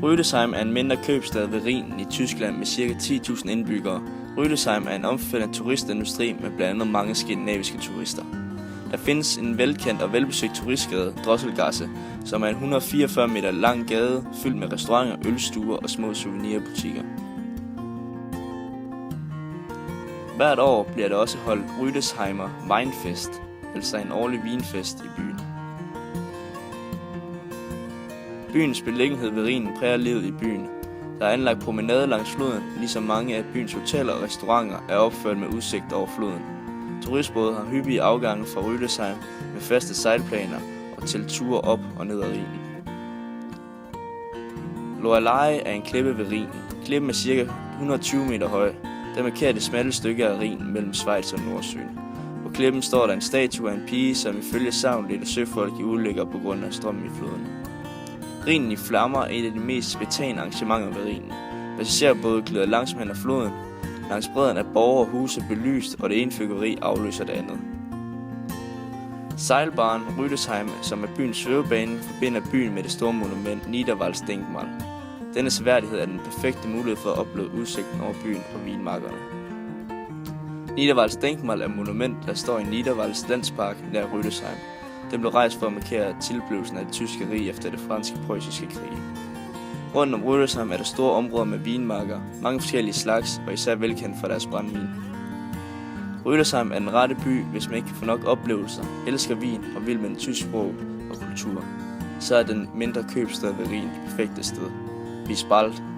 Rüdesheim er en mindre købstad ved Rhinen i Tyskland med ca. 10.000 indbyggere. Rüdesheim er en omfattende turistindustri med blandt andet mange skandinaviske turister. Der findes en velkendt og velbesøgt turistgade, Drosselgasse, som er en 144 meter lang gade fyldt med restauranter, ølstuer og små souvenirbutikker. Hvert år bliver der også holdt Rüdesheimer Weinfest, altså en årlig vinfest i byen. Byens beliggenhed ved Rhinen præger livet i byen. Der er anlagt promenade langs floden, ligesom mange af byens hoteller og restauranter er opført med udsigt over floden. Turistbåde har hyppige afgange fra Rüdesheim med faste sejlplaner og til ture op og ned ad Rhinen. Lorelei er en klippe ved Rhinen. Klippen er ca. 120 meter høj. Den markerer det smalle stykke af Rhinen mellem Schweiz og Nordsøen. På klippen står der en statue af en pige, som ifølge sagn ledte søfolk i ulykker på grund af strømmen i floden. Rhinen i flammer er et af de mest betagende arrangementer ved Rhinen. Passagerbåde glider langsomt hen ad floden. Langs bredden er borgere og huse belyst, og det ene fyggeri afløser det andet. Sejlbaren Rüdesheim, som er byens svævebane, forbinder byen med det store monument Niederwaldsdenkmal. Denne seværdighed er den perfekte mulighed for at opleve udsigten over byen og vinmarkerne. Niederwaldsdenkmal er et monument, der står i Niederwalds landspark nær Rüdesheim. Den blev rejst for at markere tilblivelsen af det tyske rige efter det fransk-preussiske krig. Rundt om Rüdesheim er der store områder med vinmarker, mange forskellige slags og især velkendt for deres brændvin. Rüdesheim er den rette by, hvis man ikke kan få nok oplevelser, elsker vin og vil med en tysk sprog og kultur. Så er den mindre købstad ved Rhinen det perfekte sted. Bis bald!